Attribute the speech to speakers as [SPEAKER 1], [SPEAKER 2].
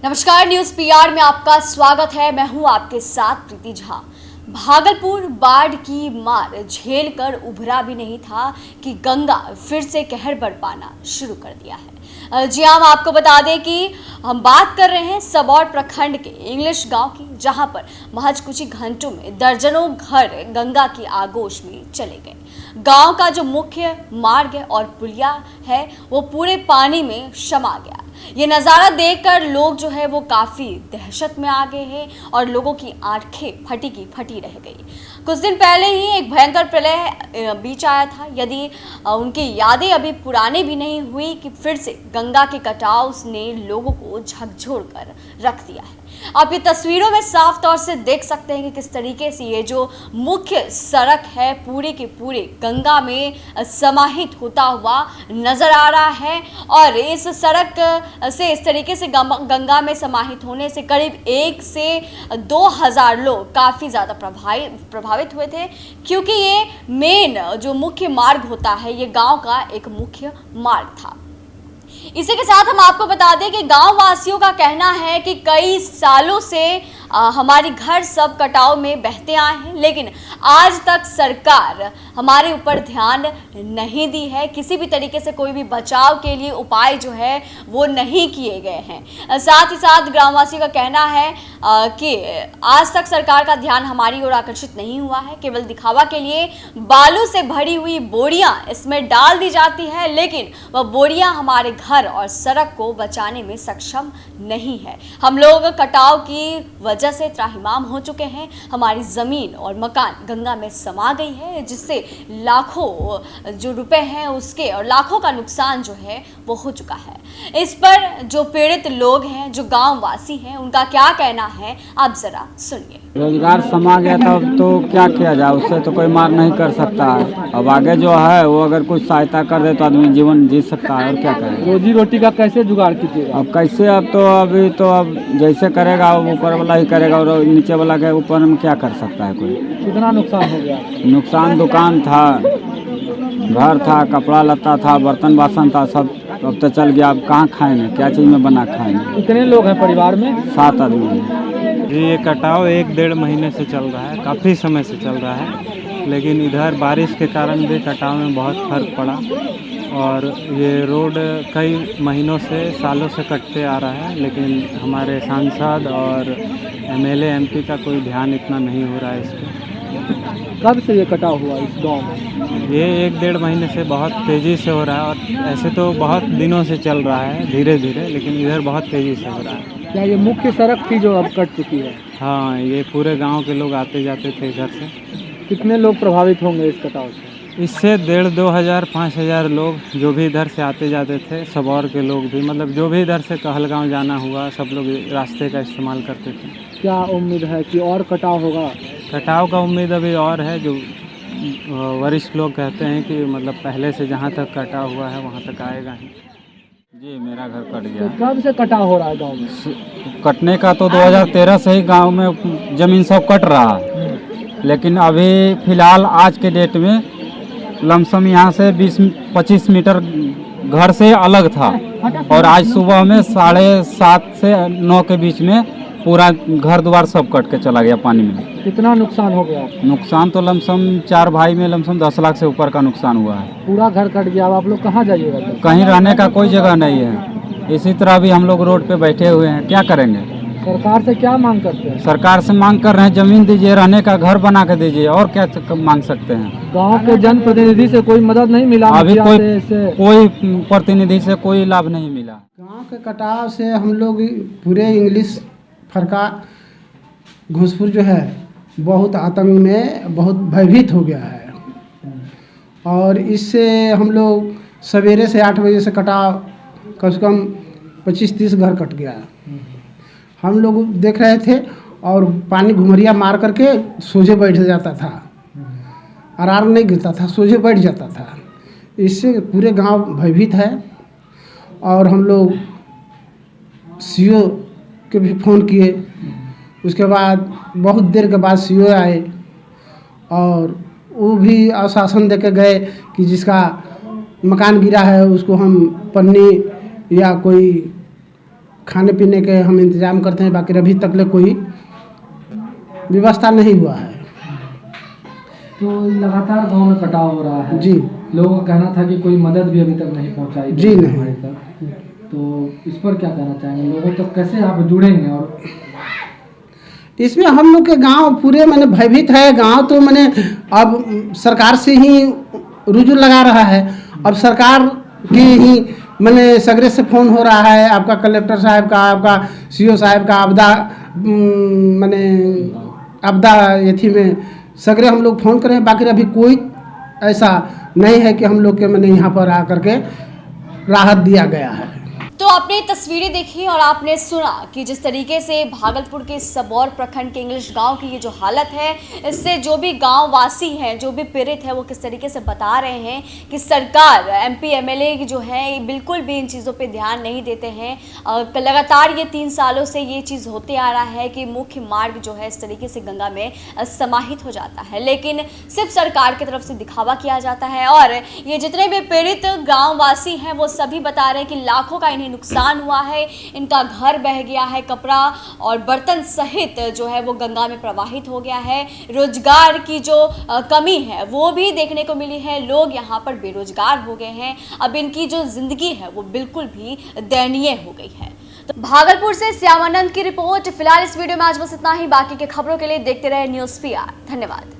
[SPEAKER 1] नमस्कार, news PR में आपका स्वागत है। मैं हूं आपके साथ प्रीति झा। भागलपुर बाढ़ की मार झेल कर उभरा भी नहीं था कि गंगा फिर से कहर बरपाना शुरू कर दिया है। जी हां, हम आपको बता दें कि हम बात कर रहे हैं सबौर प्रखंड के इंग्लिश गांव की, जहां पर महज कुछ ही घंटों में दर्जनों घर गंगा की आगोश में चले गए। गांव का जो मुख्य मार्ग और पुलिया है वो पूरे पानी में समा गया। ये नज़ारा देखकर लोग जो है वो काफ़ी दहशत में आ गए हैं और लोगों की आंखें फटी की फटी रह गई। कुछ दिन पहले ही एक भयंकर प्रलय बीच आया था। यदि उनकी यादें अभी पुरानी भी नहीं हुई कि फिर से गंगा के कटाव ने लोगों को झकझोर कर रख दिया है। आप ये तस्वीरों में साफ तौर से देख सकते हैं कि किस तरीके से ये जो मुख्य सड़क है पूरे के पूरे गंगा में समाहित होता हुआ नजर आ रहा है। और इस सड़क से इस तरीके से गंगा में समाहित होने से करीब 1 से 2,000 लोग काफ़ी ज़्यादा प्रभावित हुए थे, क्योंकि ये मेन जो मुख्य मार्ग होता है ये गांव का एक मुख्य मार्ग था। इसी के साथ हम आपको बता दें कि गांव वासियों का कहना है कि कई सालों से हमारे घर सब कटाव में बहते आए हैं, लेकिन आज तक सरकार हमारे ऊपर ध्यान नहीं दी है। किसी भी तरीके से कोई भी बचाव के लिए उपाय जो है वो नहीं किए गए हैं। साथ ही साथ ग्रामवासियों का कहना है कि आज तक सरकार का ध्यान हमारी ओर आकर्षित नहीं हुआ है। केवल दिखावा के लिए बालू से भरी हुई बोरियां इसमें डाल दी जाती है, लेकिन वह बोरियां हमारे घर और सड़क को बचाने में सक्षम नहीं है। हम लोग कटाव की वजह से त्राहिमाम हो चुके हैं। हमारी जमीन और मकान गंगा में समा गई है, जिससे लाखों जो रुपए हैं उसके और लाखों का नुकसान जो है वो हो चुका है। इस पर जो पीड़ित लोग हैं, जो गांव वासी हैं, उनका क्या कहना है आप जरा सुनिए।
[SPEAKER 2] रोजगार समा गया था तो क्या किया जाए, उससे तो कोई मार नहीं कर सकता है। अब आगे जो है वो अगर कुछ सहायता कर दे तो आदमी जीवन जी सकता है, और क्या करें।
[SPEAKER 3] रोजी रोटी का कैसे जुगाड़ कीजिएगा?
[SPEAKER 2] अब कैसे, अभी तो अब जैसे करेगा वो ऊपर वाला ही करेगा, और नीचे वाला के ऊपर में क्या कर सकता है कोई।
[SPEAKER 3] कितना नुकसान हो गया?
[SPEAKER 2] नुकसान दुकान था, घर था, कपड़ा लत्ता था, बर्तन बासन था, सब अब तो चल गया। अब कहाँ खाएंगे, क्या चीज़ में बना खाएंगे।
[SPEAKER 3] कितने लोग हैं परिवार में?
[SPEAKER 2] 7 आदमी हैं।
[SPEAKER 4] जी, ये कटाव 1-1.5 महीने से चल रहा है, काफ़ी समय से चल रहा है, लेकिन इधर बारिश के कारण भी कटाव में बहुत फर्क पड़ा। और ये रोड कई महीनों से सालों से कटते आ रहा है, लेकिन हमारे सांसद और एमएलए एमपी का कोई ध्यान इतना नहीं हो रहा है इस पर।
[SPEAKER 3] कब से ये कटाव हुआ इस गांव में?
[SPEAKER 4] ये 1-1.5 महीने से बहुत तेज़ी से हो रहा है, और ऐसे तो बहुत दिनों से चल रहा है धीरे धीरे, लेकिन इधर बहुत तेज़ी से हो रहा है।
[SPEAKER 3] क्या ये मुख्य सड़क थी जो अब कट चुकी है?
[SPEAKER 4] हाँ, ये पूरे गांव के लोग आते जाते थे इधर से।
[SPEAKER 3] कितने लोग प्रभावित होंगे इस कटाव से?
[SPEAKER 4] इससे 1,500, 2,000, 5,000 लोग जो भी इधर से आते जाते थे, सबौर के लोग भी, मतलब जो भी इधर से कहलगांव जाना हुआ, सब लोग रास्ते का इस्तेमाल करते थे।
[SPEAKER 3] क्या उम्मीद है कि और कटाव होगा?
[SPEAKER 4] कटाव का उम्मीद अभी और है। जो वरिष्ठ लोग कहते हैं कि मतलब पहले से जहाँ तक कटा हुआ है वहाँ तक आएगा ही।
[SPEAKER 2] जी, मेरा घर कट गया।
[SPEAKER 3] तो कब से कटाव हो रहा है गाँव में?
[SPEAKER 2] कटने का तो 2013 से ही गांव में ज़मीन सब कट रहा है, लेकिन अभी फ़िलहाल आज के डेट में लमसम यहाँ से 20-25 मीटर घर से अलग था, और आज सुबह में 7:30 से 9 के बीच में पूरा घर द्वार सब कट के चला गया पानी में।
[SPEAKER 3] कितना नुकसान हो गया?
[SPEAKER 2] नुकसान तो लमसम 4 भाई में लमसम 10 लाख से ऊपर का नुकसान हुआ है।
[SPEAKER 3] पूरा घर कट गया। अब आप लोग कहाँ जाइएगा?
[SPEAKER 2] कहीं रहने का कोई जगह नहीं है। इसी तरह भी हम लोग रोड पे बैठे हुए हैं, क्या करेंगे।
[SPEAKER 3] सरकार से क्या मांग करते हैं?
[SPEAKER 2] सरकार से मांग कर रहे हैं ज़मीन दीजिए, रहने का घर बना के दीजिए, और क्या मांग सकते हैं।
[SPEAKER 3] गांव के जनप्रतिनिधि से कोई मदद नहीं मिला?
[SPEAKER 2] अभी कोई प्रतिनिधि से कोई लाभ नहीं मिला।
[SPEAKER 5] गांव के कटाव से हम लोग पूरे इंग्लिश फरका घोसपुर जो है बहुत आतंक में बहुत भयभीत हो गया है। और इससे हम लोग सवेरे से 8 बजे से कटाव कम से कम 25-30 घर कट गया। हम लोग देख रहे थे और पानी घुमरिया मार करके सोझे बैठ जाता था, आराम नहीं गिरता था, सोझे बैठ जाता था। इससे पूरे गांव भयभीत है। और हम लोग सीओ के भी फ़ोन किए, उसके बाद बहुत देर के बाद सीओ आए और वो भी आश्वासन दे के गए कि जिसका मकान गिरा है उसको हम पन्नी या कोई खाने पीने के हम इंतज़ाम करते हैं, बाकी अभी तक ले कोई व्यवस्था नहीं हुआ है।
[SPEAKER 3] तो लगातार गांव में कटाव हो रहा है
[SPEAKER 5] जी।
[SPEAKER 3] लोगों का कहना था कि कोई मदद भी अभी तक नहीं पहुंचाई
[SPEAKER 5] जी नहीं।
[SPEAKER 3] हमारे तक। तो इस पर क्या कहना चाहेंगे, लोगों तक कैसे आप जुड़ेंगे? और
[SPEAKER 5] इसमें हम लोग के गांव पूरे मैंने भयभीत है। गांव तो मैंने अब सरकार से ही रुजू लगा रहा है। अब सरकार की ही मैंने सगरे से फ़ोन हो रहा है, आपका कलेक्टर साहब का, आपका सीओ साहब का, मैंने आपदा एथी में सगरे हम लोग फ़ोन करें, बाकी अभी कोई ऐसा नहीं है कि हम लोग के मैंने यहाँ पर आकर के राहत दिया गया है।
[SPEAKER 1] तो आपने तस्वीरें देखी और आपने सुना कि जिस तरीके से भागलपुर के सबौर प्रखंड के इंग्लिश गांव की ये जो हालत है, इससे जो भी गांव वासी हैं, जो भी पीड़ित है, वो किस तरीके से बता रहे हैं कि सरकार एमपी एमएलए जो है बिल्कुल भी इन चीज़ों पे ध्यान नहीं देते हैं। लगातार ये 3 सालों से ये चीज़ होते आ रहा है कि मुख्य मार्ग जो है इस तरीके से गंगा में समाहित हो जाता है, लेकिन सिर्फ सरकार की तरफ से दिखावा किया जाता है। और ये जितने भी पीड़ित गाँव वासी हैं वो सभी बता रहे हैं कि लाखों का नुकसान हुआ है, इनका घर बह गया है, कपड़ा और बर्तन सहित जो है वो गंगा में प्रवाहित हो गया है। रोजगार की जो कमी है वो भी देखने को मिली है, लोग यहाँ पर बेरोजगार हो गए हैं। अब इनकी जो जिंदगी है वो बिल्कुल भी दयनीय हो गई है। तो भागलपुर से श्यामानंद की रिपोर्ट। फिलहाल इस वीडियो में आज बस इतना ही। बाकी के खबरों के लिए देखते रहे न्यूज़ PR। धन्यवाद।